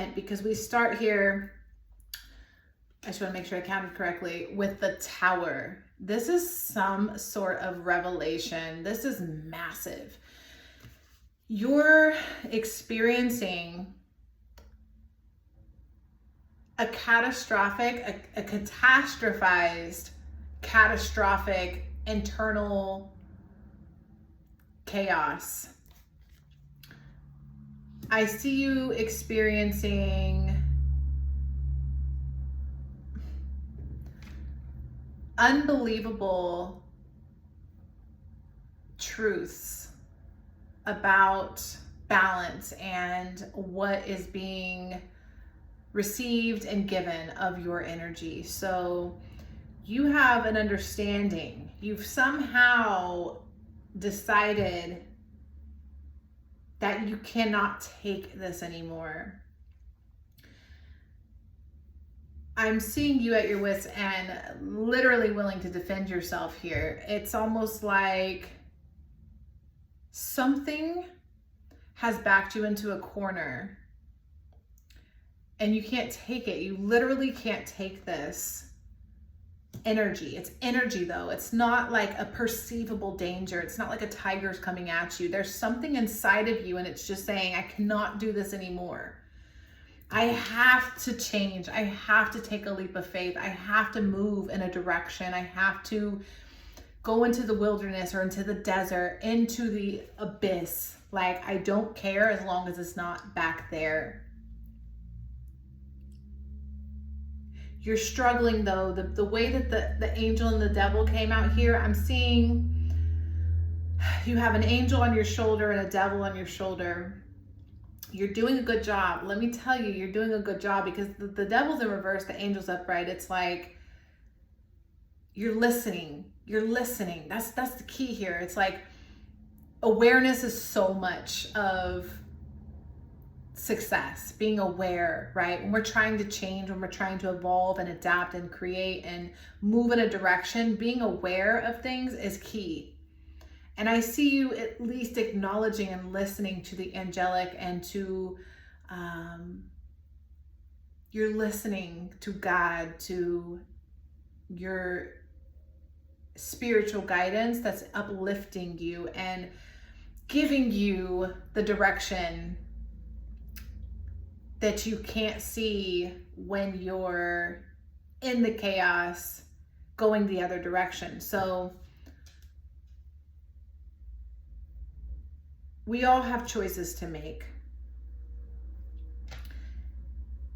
moment because we start here, I just want to make sure I counted correctly, with the Tower. This is some sort of revelation. This is massive. You're experiencing a catastrophic, a catastrophized, catastrophic internal chaos. I see you experiencing unbelievable truths about balance and what is being received and given of your energy. So you have an understanding. You've somehow decided that you cannot take this anymore. I'm seeing you at your wits' end, literally willing to defend yourself here. It's almost like something has backed you into a corner and you can't take it. You literally can't take this energy. It's energy though. It's not like a perceivable danger. It's not like a tiger's coming at you. There's something inside of you and it's just saying, I cannot do this anymore. I have to change. I have to take a leap of faith. I have to move in a direction. I have to go into the wilderness or into the desert, into the abyss. Like, I don't care as long as it's not back there. You're struggling though. The way that the angel and the devil came out here, I'm seeing you have an angel on your shoulder and a devil on your shoulder. You're doing a good job. Let me tell you, you're doing a good job because the devil's in reverse, the angel's upright. It's like you're listening. You're listening. That's the key here. It's like awareness is so much of success, being aware, right? When we're trying to change, when we're trying to evolve and adapt and create and move in a direction, being aware of things is key. And I see you at least acknowledging and listening to the angelic and to, you're listening to God, to your spiritual guidance that's uplifting you and giving you the direction that you can't see when you're in the chaos going the other direction. So we all have choices to make.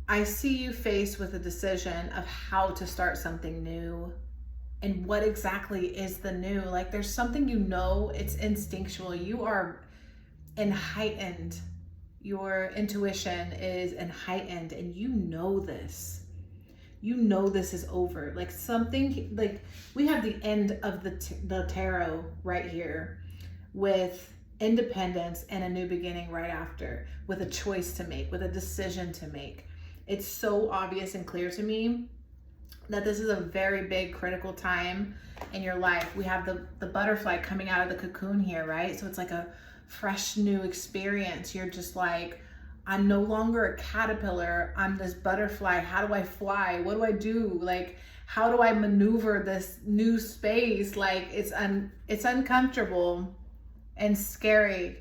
I see you faced with a decision of how to start something new and what exactly is the new. Like there's something, you know, it's instinctual. You are heightened. Your intuition is heightened and you know this. You know this is over. Like something, like we have the end of the tarot right here with independence and a new beginning right after, with a choice to make, with a decision to make. It's so obvious and clear to me that this is a very big critical time in your life. We have the butterfly coming out of the cocoon here, right? So it's like a fresh new experience. You're just like, I'm no longer a caterpillar, I'm this butterfly. How do I fly? What do I do? Like, how do I maneuver this new space? Like it's uncomfortable and scary.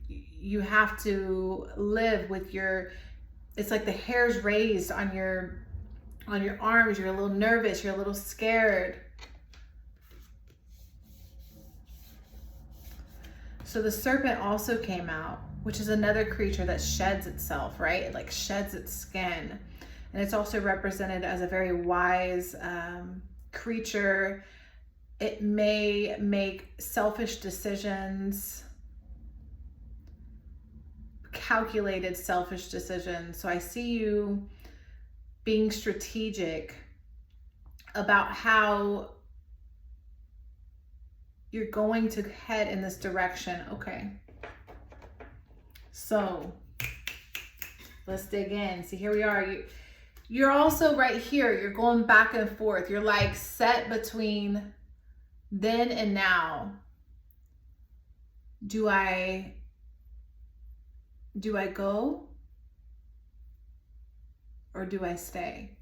You have to live with it's like the hairs raised on your arms. You're a little nervous, you're a little scared. So the serpent also came out, which is another creature that sheds itself, right? It like sheds its skin. And it's also represented as a very wise creature. It may make selfish decisions, calculated selfish decisions. So I see you being strategic about how you're going to head in this direction. Okay. So let's dig in. See, here we are. You're also right here. You're going back and forth. You're like set between then and now. Do I go or do I stay?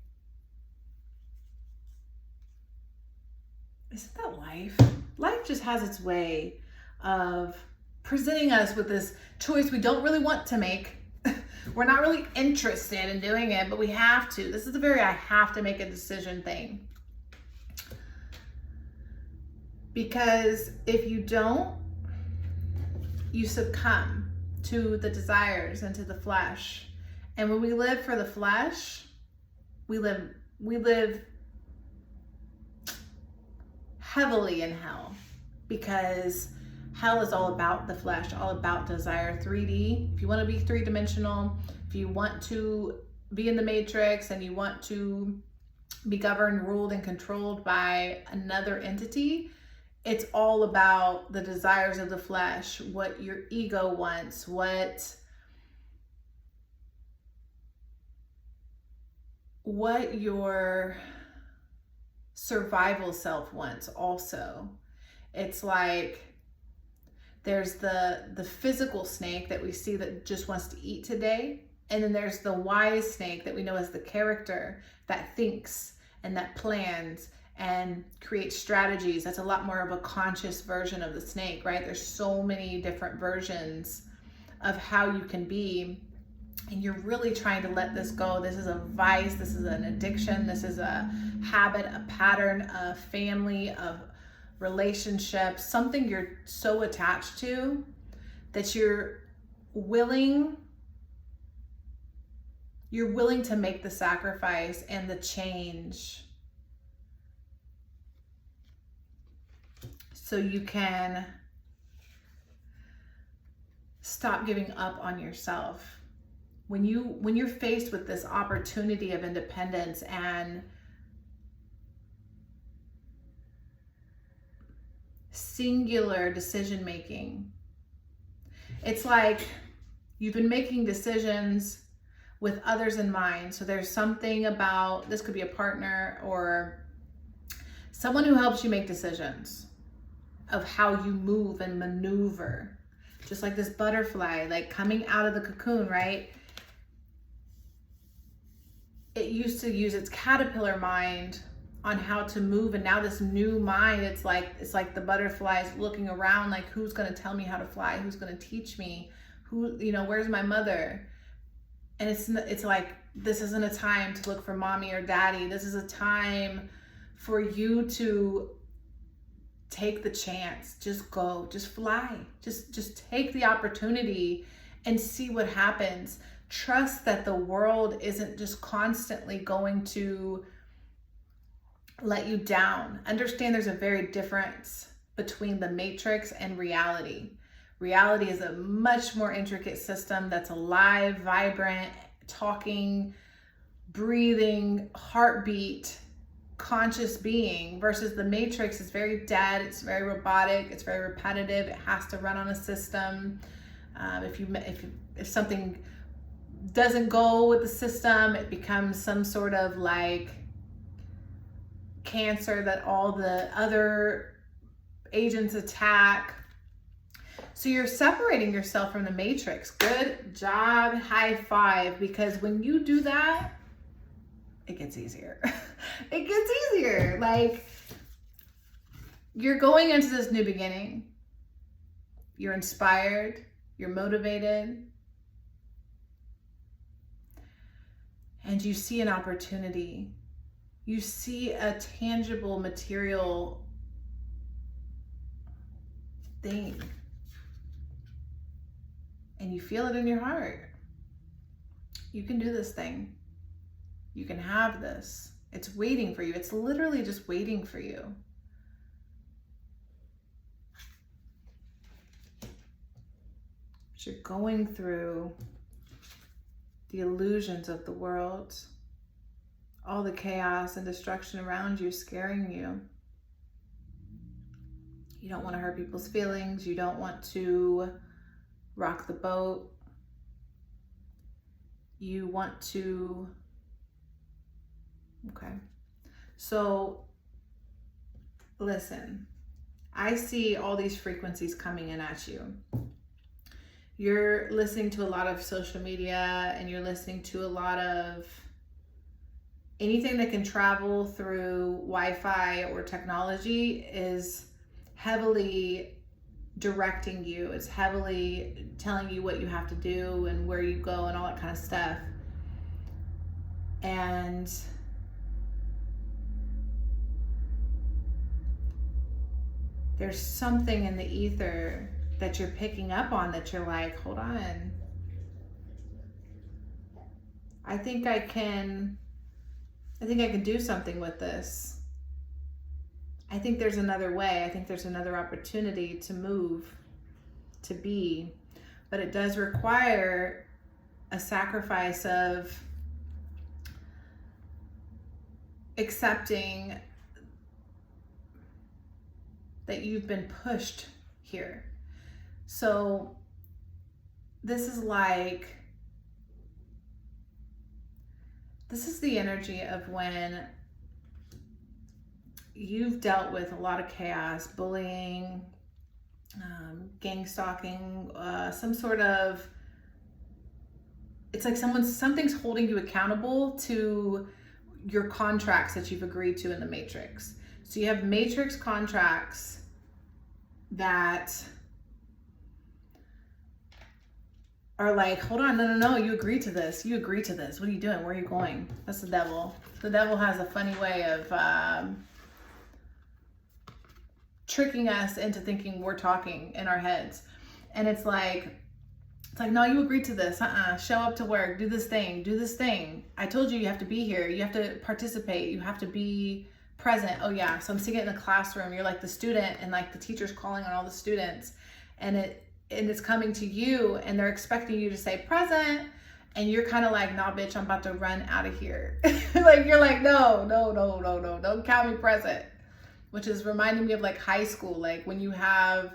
Isn't that life? Life just has its way of presenting us with this choice we don't really want to make. We're not really interested in doing it, but we have to. This is the very I have to make a decision thing. Because if you don't, you succumb to the desires and to the flesh. And when we live for the flesh, we live heavily in hell, because hell is all about the flesh, all about desire. 3D, if you want to be three-dimensional, if you want to be in the matrix and you want to be governed, ruled, and controlled by another entity, it's all about the desires of the flesh, what your ego wants, what your survival self wants also. It's like there's the physical snake that we see that just wants to eat today. And then there's the wise snake that we know as the character that thinks and that plans and creates strategies. That's a lot more of a conscious version of the snake, right? There's so many different versions of how you can be. And you're really trying to let this go. This is a vice. This is an addiction. This is a habit, a pattern, a family, of relationships, something you're so attached to that you're willing to make the sacrifice and the change so you can stop giving up on yourself. When you're faced with this opportunity of independence and singular decision making, it's like you've been making decisions with others in mind. So there's something about, this could be a partner or someone who helps you make decisions of how you move and maneuver. Just like this butterfly, like coming out of the cocoon, right? It used to use its caterpillar mind on how to move, and now this new mind, it's like the butterflies looking around, like, who's going to tell me how to fly? Who's going to teach me? Where's my mother? And it's like, this isn't a time to look for mommy or daddy. This is a time for you to take the chance. Just go, just fly, just take the opportunity and see what happens. Trust that the world isn't just constantly going to let you down. Understand there's a very difference between the matrix and reality. Reality is a much more intricate system that's alive, vibrant, talking, breathing, heartbeat, conscious being, versus the matrix is very dead, it's very robotic, it's very repetitive, it has to run on a system. If something doesn't go with the system, it becomes some sort of like cancer that all the other agents attack. So you're separating yourself from the matrix. Good job, high five, because when you do that, it gets easier. It gets easier. Like, you're going into this new beginning. You're inspired, you're motivated, and you see an opportunity. You see a tangible, material thing, and you feel it in your heart. You can do this thing. You can have this. It's waiting for you. It's literally just waiting for you. But you're going through the illusions of the world, all the chaos and destruction around you scaring you. You don't want to hurt people's feelings. You don't want to rock the boat. You want to, okay. So listen, I see all these frequencies coming in at you. You're listening to a lot of social media and you're listening to a lot of anything that can travel through Wi-Fi or technology is heavily directing you. It's heavily telling you what you have to do and where you go and all that kind of stuff. And there's something in the ether that you're picking up on that you're like, hold on. I think I can do something with this. I think there's another way. I think there's another opportunity to move, to be, but it does require a sacrifice of accepting that you've been pushed here. So this is the energy of when you've dealt with a lot of chaos, bullying, gang stalking, some sort of, it's like something's holding you accountable to your contracts that you've agreed to in the matrix. So you have matrix contracts that are like, hold on, no, you agreed to this. You agreed to this. What are you doing? Where are you going? That's the devil. The devil has a funny way of tricking us into thinking we're talking in our heads. And it's like, no, you agreed to this. Show up to work. Do this thing. I told you have to be here. You have to participate. You have to be present. Oh yeah. So I'm sitting in the classroom. You're like the student, and like the teacher's calling on all the students, and it's coming to you, and they're expecting you to say present, and you're kind of like, nah, bitch, I'm about to run out of here. Like, you're like, no, don't count me present, which is reminding me of like high school. Like when you have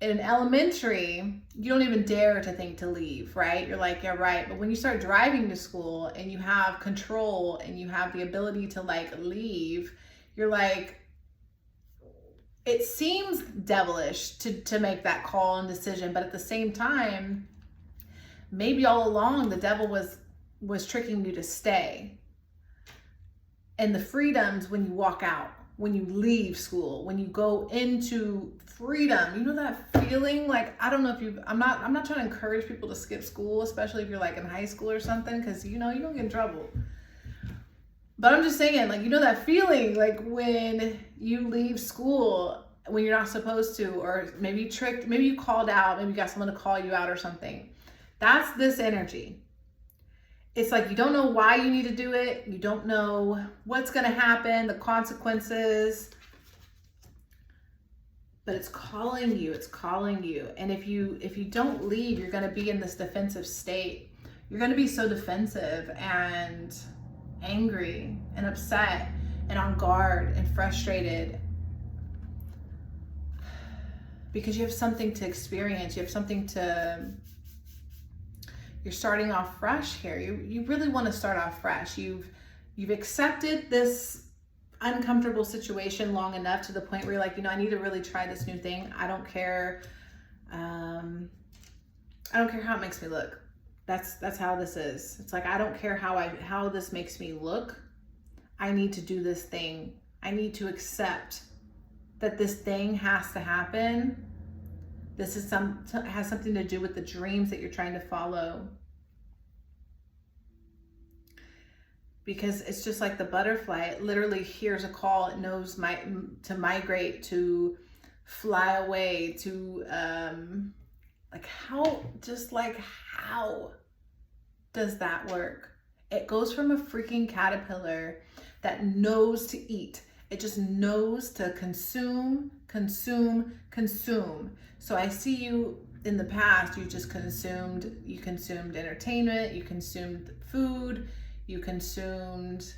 in elementary, you don't even dare to think to leave, right? You're like, yeah, right. But when you start driving to school and you have control and you have the ability to like leave, you're like, it seems devilish to make that call and decision, but at the same time, maybe all along the devil was tricking you to stay. And the freedoms when you walk out, when you leave school, when you go into freedom, you know that feeling? Like, I don't know if I'm not trying to encourage people to skip school, especially if you're like in high school or something, because you don't get in trouble. But I'm just saying, like, you know that feeling, like when you leave school when you're not supposed to, or maybe you tricked, maybe you called out, maybe you got someone to call you out or something. That's this energy. It's like you don't know why you need to do it. You don't know what's going to happen, the consequences. But it's calling you. It's calling you. And if you don't leave, you're going to be in this defensive state. You're going to be so defensive and angry and upset and on guard and frustrated because you have something to experience. You have something to... You're starting off fresh here. You really want to start off fresh. You've accepted this uncomfortable situation long enough to the point where you're like, I need to really try this new thing. I don't care. I don't care how it makes me look. That's how this is. It's like, I don't care how this makes me look. I need to do this thing. I need to accept that this thing has to happen. This is has something to do with the dreams that you're trying to follow. Because it's just like the butterfly. It literally hears a call. It knows to migrate, to fly away, to how does that work? It goes from a freaking caterpillar that knows to eat. It just knows to consume. So I see you in the past, you consumed entertainment, you consumed food, you consumed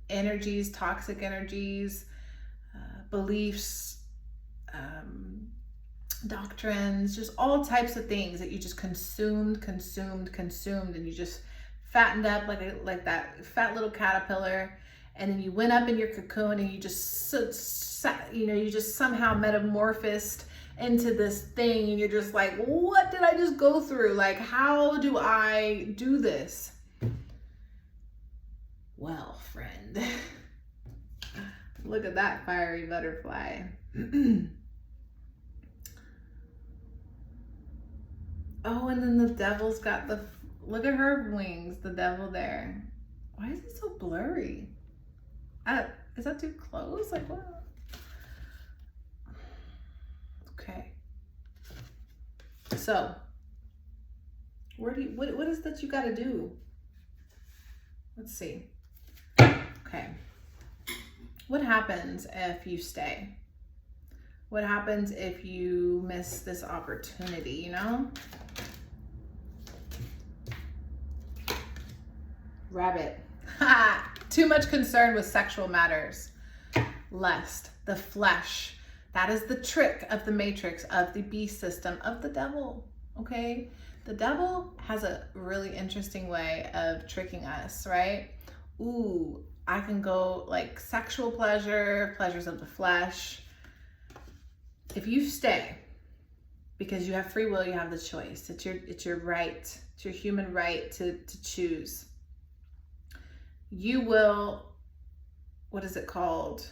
energies, toxic energies, beliefs, doctrines, just all types of things that you just consumed, and you just fattened up like that fat little caterpillar. And then you went up in your cocoon and you just somehow metamorphosed into this thing, and you're just like, what did I just go through? Like, how do I do this? Well, friend, look at that fiery butterfly. Oh, and then the devil's got the, look at her wings, the devil there. Why is it so blurry? Is that too close? Like what? Okay. So, what is that you got to do? Let's see. Okay. What happens if you stay? What happens if you miss this opportunity, you know? Rabbit. Too much concern with sexual matters. Lust, the flesh. That is the trick of the matrix, of the beast system, of the devil, okay? The devil has a really interesting way of tricking us, right? Ooh, I can go like sexual pleasure, pleasures of the flesh. If you stay, because you have free will, you have the choice. It's your right, it's your human right to choose. You will, what is it called?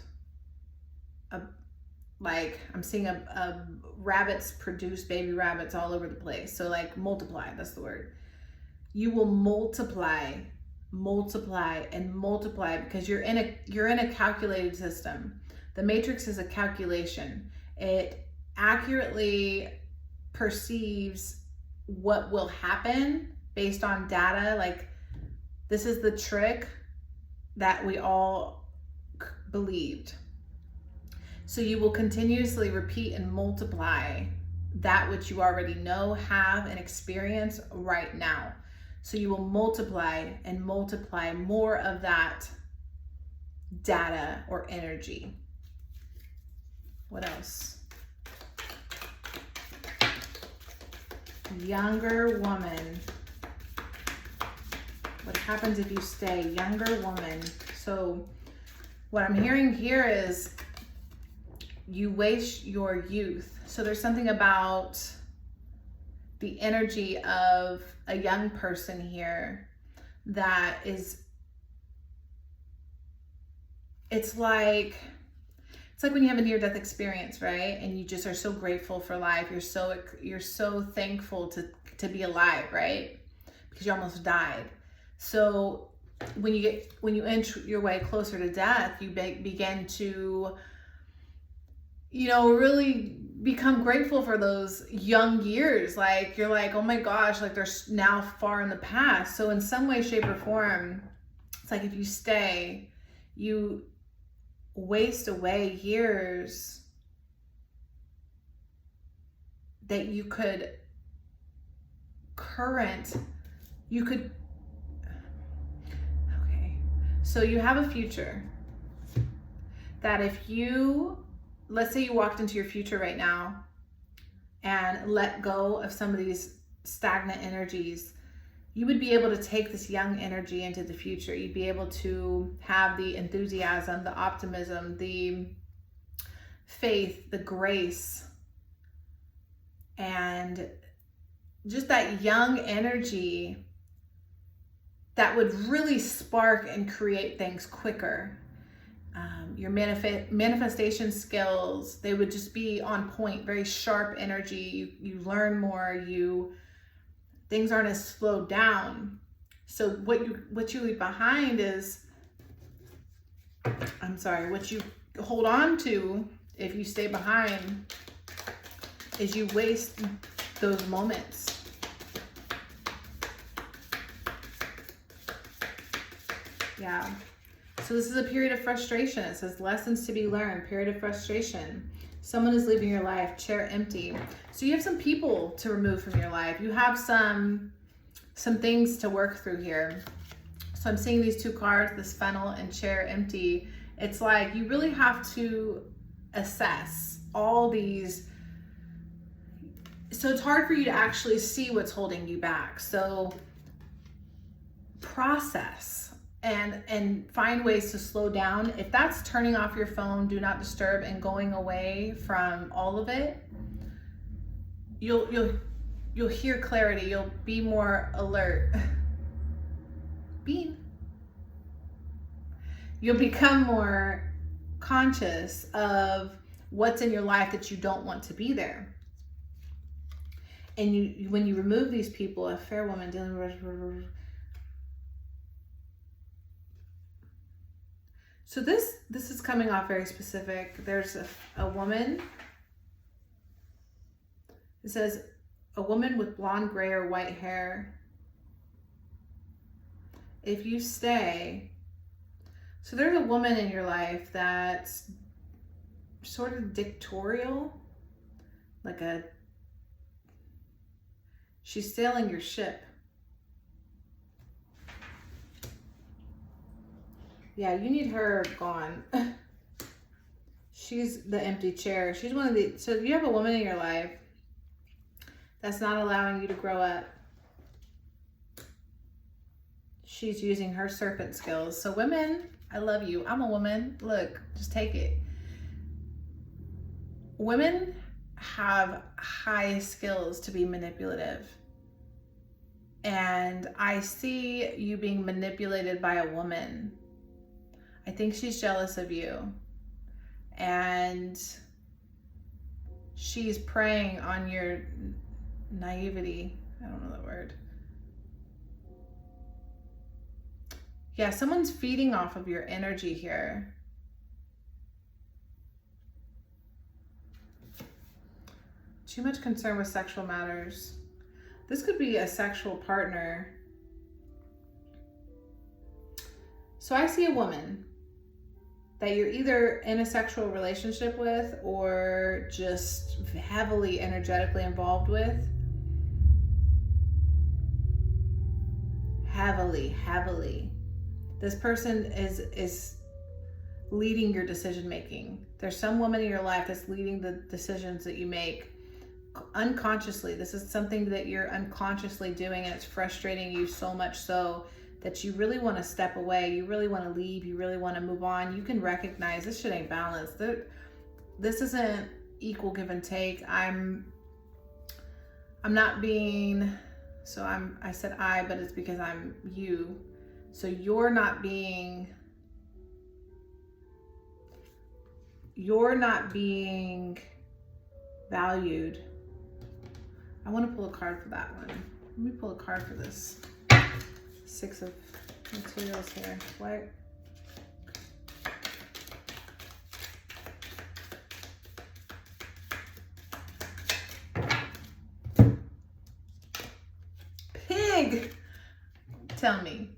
Like I'm seeing rabbits produce baby rabbits all over the place. So like multiply, that's the word. You will multiply and multiply because you're in a calculated system. The matrix is a calculation. It accurately perceives what will happen based on data. Like this is the trick that we all believed. So you will continuously repeat and multiply that which you already know, have, and experience right now. So you will multiply and multiply more of that data or energy. What else? Younger woman. What happens if you stay? Younger woman. So what I'm hearing here is you waste your youth. So there's something about the energy of a young person here that is, it's like when you have a near-death experience, right? And you just are so grateful for life. You're so thankful to be alive, right? Because you almost died. So when you inch your way closer to death, you begin to, really become grateful for those young years. Like you're like, oh my gosh, like they're now far in the past. So in some way, shape, or form, it's like if you stay, you waste away years that you could okay. So you have a future that if you, let's say you walked into your future right now and let go of some of these stagnant energies, you would be able to take this young energy into the future. You'd be able to have the enthusiasm, the optimism, the faith, the grace, and just that young energy that would really spark and create things quicker. Your manifestation skills, they would just be on point, very sharp energy. You learn more, things aren't as slowed down. So what you leave behind is, what you hold on to if you stay behind is you waste those moments. Yeah. So this is a period of frustration. It says lessons to be learned, period of frustration. Someone is leaving your life, chair empty. So you have some people to remove from your life. You have some things to work through here. So I'm seeing these two cards, this funnel and chair empty. It's like you really have to assess all these. So it's hard for you to actually see what's holding you back. So process and find ways to slow down. If that's turning off your phone, do not disturb, and going away from all of it, you'll hear clarity. You'll be more alert. Bean. You'll become more conscious of what's in your life that you don't want to be there. And when you remove these people, a fair woman dealing with... So this is coming off very specific. There's a woman. It says a woman with blonde, gray, or white hair. If you stay, so there's a woman in your life that's sort of dictatorial, she's sailing your ship. Yeah, you need her gone. She's the empty chair. She's one of the, so you have a woman in your life that's not allowing you to grow up. She's using her serpent skills. So women, I love you. I'm a woman. Look, just take it. Women have high skills to be manipulative. And I see you being manipulated by a woman. I think she's jealous of you. And she's preying on your naivety. I don't know that word. Yeah, someone's feeding off of your energy here. Too much concern with sexual matters. This could be a sexual partner. So I see a woman that you're either in a sexual relationship with or just heavily energetically involved with. Heavily. This person is leading your decision making. There's some woman in your life that's leading the decisions that you make unconsciously. This is something that you're unconsciously doing, and it's frustrating you so much so that you really want to step away, you really want to leave, you really want to move on. You can recognize this shit ain't balanced. This isn't equal give and take. I'm not being, so I said I, but it's because I'm you. So you're not being valued. I want to pull a card for that one. Let me pull a card for this. 6 of materials here. What? Pig! Tell me.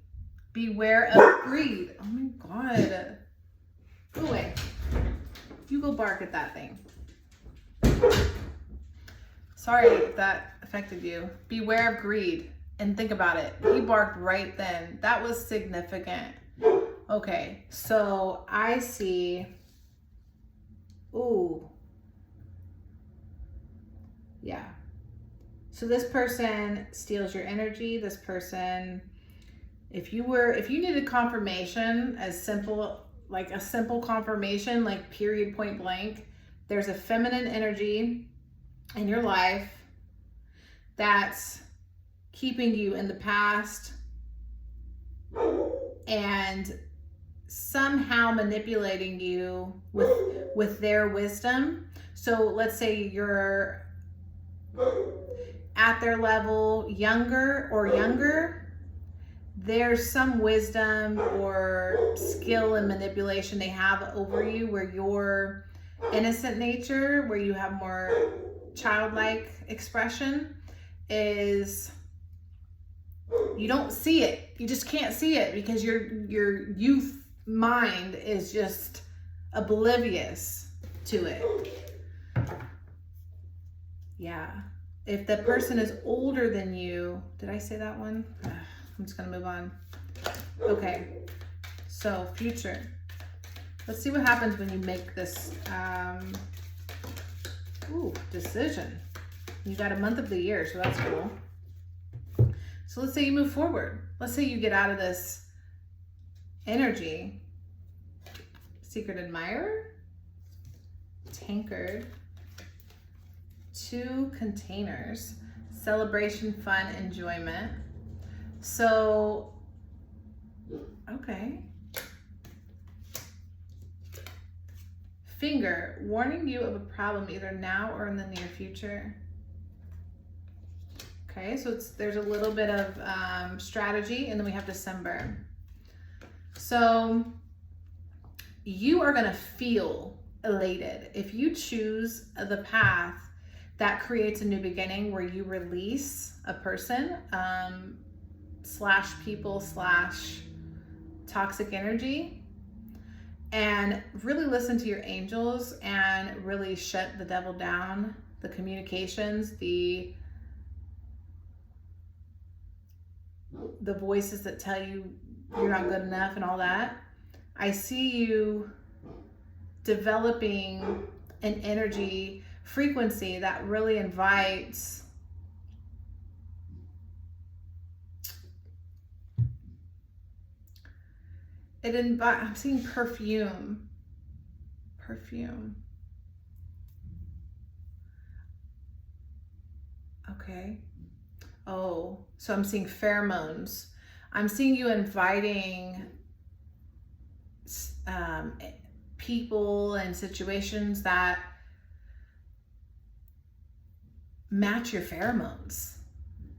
Beware of greed. Oh my God. Go away. You go bark at that thing. Sorry if that affected you. Beware of greed. And think about it. He barked right then. That was significant. Okay, so I see. Ooh. Yeah. So this person steals your energy. This person, if you needed confirmation, as simple, like a simple confirmation, like period, point blank, there's a feminine energy in your life that's keeping you in the past and somehow manipulating you with their wisdom. So let's say you're at their level, younger, there's some wisdom or skill and manipulation they have over you where your innocent nature, where you have more childlike expression, is you don't see it. You just can't see it because your youth mind is just oblivious to it. Yeah. If the person is older than you, did I say that one? I'm just gonna move on. Okay, so future. Let's see what happens when you make this decision. You got a month of the year, so that's cool. So let's say you move forward. Let's say you get out of this energy. Secret admirer, tankard, 2 containers, celebration, fun, enjoyment. So, okay. finger, warning you of a problem either now or in the near future. Okay, so there's a little bit of strategy, and then we have December. So you are gonna feel elated if you choose the path that creates a new beginning, where you release a person slash people slash toxic energy, and really listen to your angels and really shut the devil down, the communications, the voices that tell you you're not good enough and all that. I see you developing an energy frequency that really invites I'm seeing perfume. Okay. Oh, so I'm seeing pheromones. I'm seeing you inviting people and situations that match your pheromones.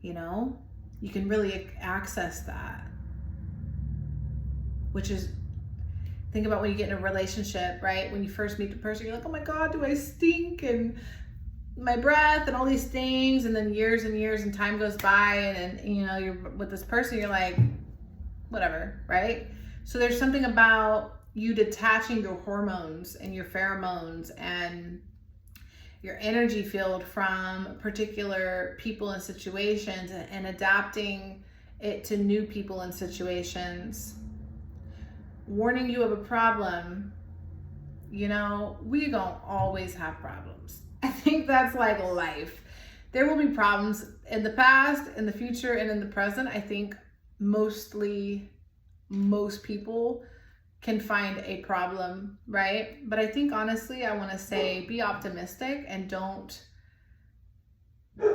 You know, you can really access that, which is, think about when you get in a relationship, right? When you first meet the person, you're like, oh my God, do I stink? And my breath and all these things. And then years and years and time goes by, and you know, you're with this person, you're like, whatever, right? So there's something about you detaching your hormones and your pheromones and your energy field from particular people and situations, and adapting it to new people and situations. Warning you of a problem. You know, we don't always have problems. I think that's like life. There will be problems in the past, in the future, and in the present. I think most people can find a problem, right? But I think honestly, I want to say be optimistic and don't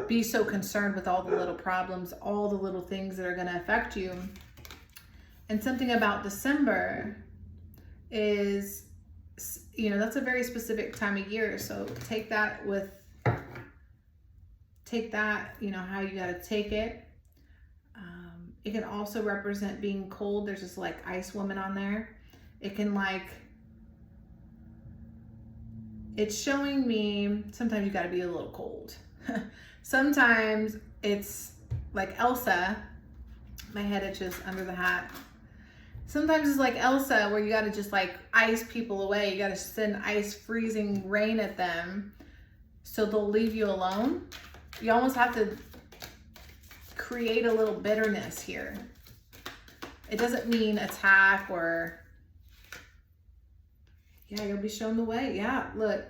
be so concerned with all the little problems, all the little things that are going to affect you. And something about December is, you know, that's a very specific time of year. So take that, you know, how you got to take it. It can also represent being cold. There's this like ice woman on there. It can it's showing me sometimes you got to be a little cold. Sometimes it's like Elsa. My head itches under the hat. Sometimes it's like Elsa, where you got to just like ice people away. You got to send ice freezing rain at them so they'll leave you alone. You almost have to create a little bitterness here. It doesn't mean attack or, yeah, you'll be shown the way. Yeah, look,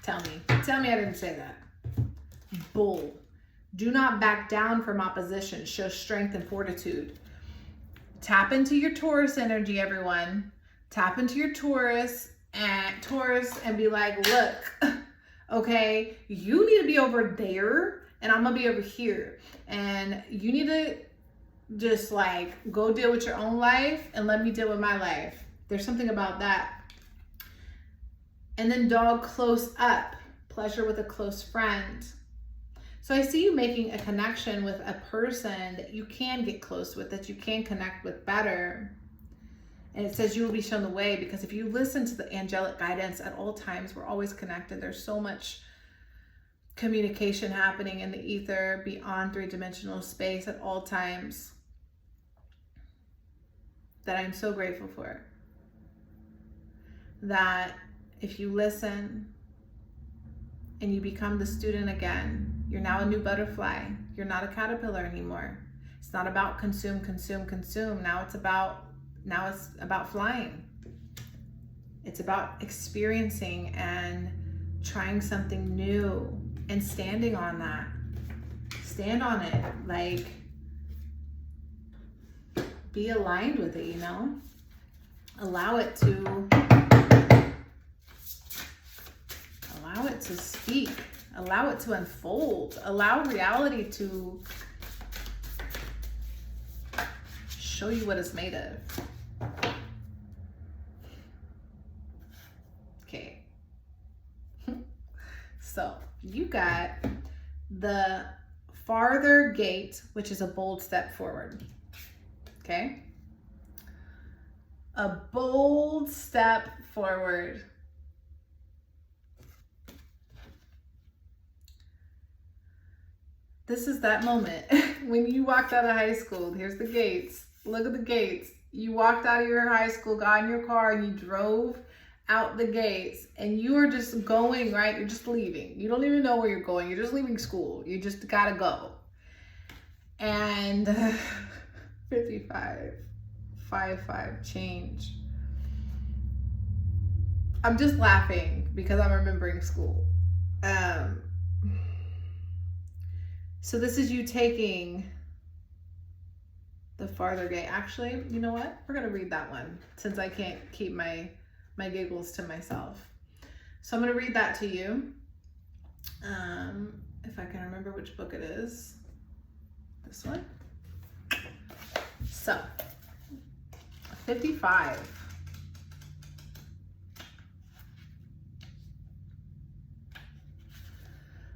tell me I didn't say that. Bull. Do not back down from opposition. Show strength and fortitude. Tap into your Taurus energy, everyone. Tap into your Taurus and be like, look, okay, you need to be over there and I'm gonna be over here. And you need to just like go deal with your own life and let me deal with my life. There's something about that. And then dog close up. Pleasure with a close friend. So I see you making a connection with a person that you can get close with, that you can connect with better. And it says you will be shown the way, because if you listen to the angelic guidance at all times, we're always connected. There's so much communication happening in the ether beyond three-dimensional space at all times that I'm so grateful for. That if you listen and you become the student again, you're now a new butterfly. You're not a caterpillar anymore. It's not about consume, consume, consume. Now it's about flying. It's about experiencing and trying something new and standing on that. Stand on it. Like, be aligned with it, you know? Allow it to speak. Allow it to unfold. Allow reality to show you what it's made of. Okay. So you got the farther gate, which is a bold step forward. Okay? A bold step forward. This is that moment when you walked out of high school. Here's the gates. Look at the gates. You walked out of your high school, got in your car, and you drove out the gates, and you are just going, right? You're just leaving. You don't even know where you're going. You're just leaving school. You just gotta go. And 55, 5 change. I'm just laughing because I'm remembering school. So this is you taking the farther gate. Actually, you know what? We're gonna read that one since I can't keep my giggles to myself. So I'm gonna read that to you. If I can remember which book it is. This one. So, 55.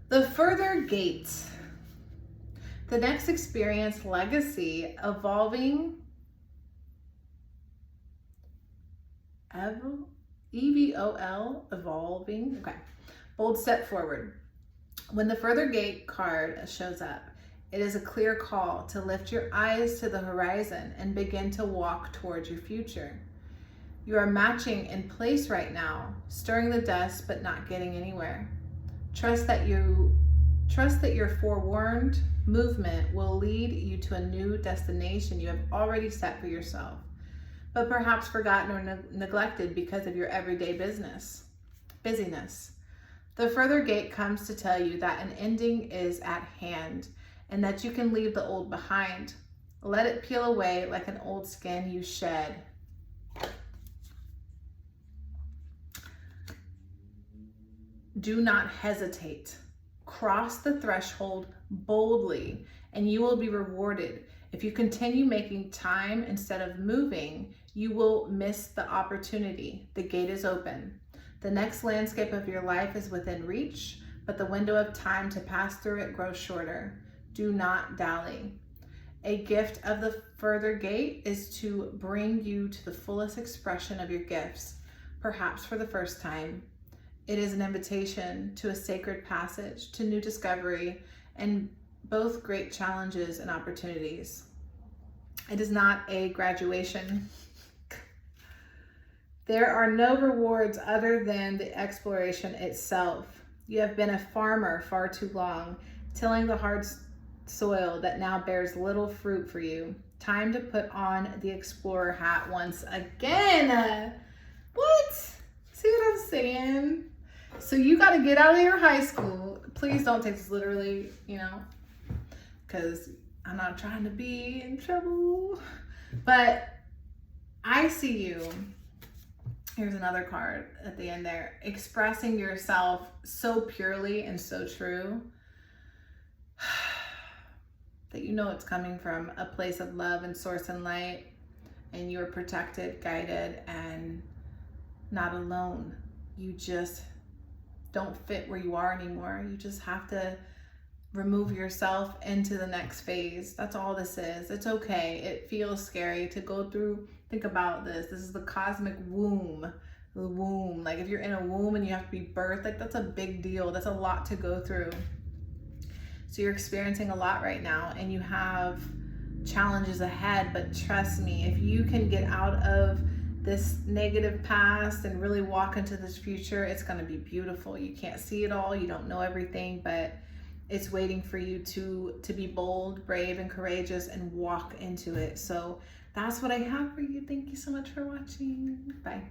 The further gate. The next experience, legacy, evolving, EVOL, evolving, okay. Bold step forward. When the further gate card shows up, it is a clear call to lift your eyes to the horizon and begin to walk towards your future. You are matching in place right now, stirring the dust but not getting anywhere. Trust that your forewarned movement will lead you to a new destination you have already set for yourself, but perhaps forgotten or neglected because of your everyday busyness. The further gate comes to tell you that an ending is at hand and that you can leave the old behind. Let it peel away like an old skin you shed. Do not hesitate. Cross the threshold boldly, and you will be rewarded. If you continue making time instead of moving, you will miss the opportunity. The gate is open. The next landscape of your life is within reach, but the window of time to pass through it grows shorter. Do not dally. A gift of the further gate is to bring you to the fullest expression of your gifts, perhaps for the first time. It is an invitation to a sacred passage, to new discovery, and both great challenges and opportunities. It is not a graduation. There are no rewards other than the exploration itself. You have been a farmer far too long, tilling the hard soil that now bears little fruit for you. Time to put on the explorer hat once again. What? See what I'm saying? So you got to get out of your high school. Please don't take this literally, because I'm not trying to be in trouble. But I see you. Here's another card at the end there. Expressing yourself so purely and so true that you know it's coming from a place of love and source and light. And you're protected, guided, and not alone. You just don't fit where you are anymore. You just have to remove yourself into the next phase. That's all this is. It's okay. It feels scary to go through. Think about this. This is the cosmic womb. The womb. Like if you're in a womb and you have to be birthed, like that's a big deal. That's a lot to go through. So you're experiencing a lot right now and you have challenges ahead, but trust me, if you can get out of this negative past and really walk into this future, it's going to be beautiful. You can't see it all, you don't know everything, but it's waiting for you to be bold, brave, and courageous and walk into it. So that's what I have for you. Thank you so much for watching. Bye.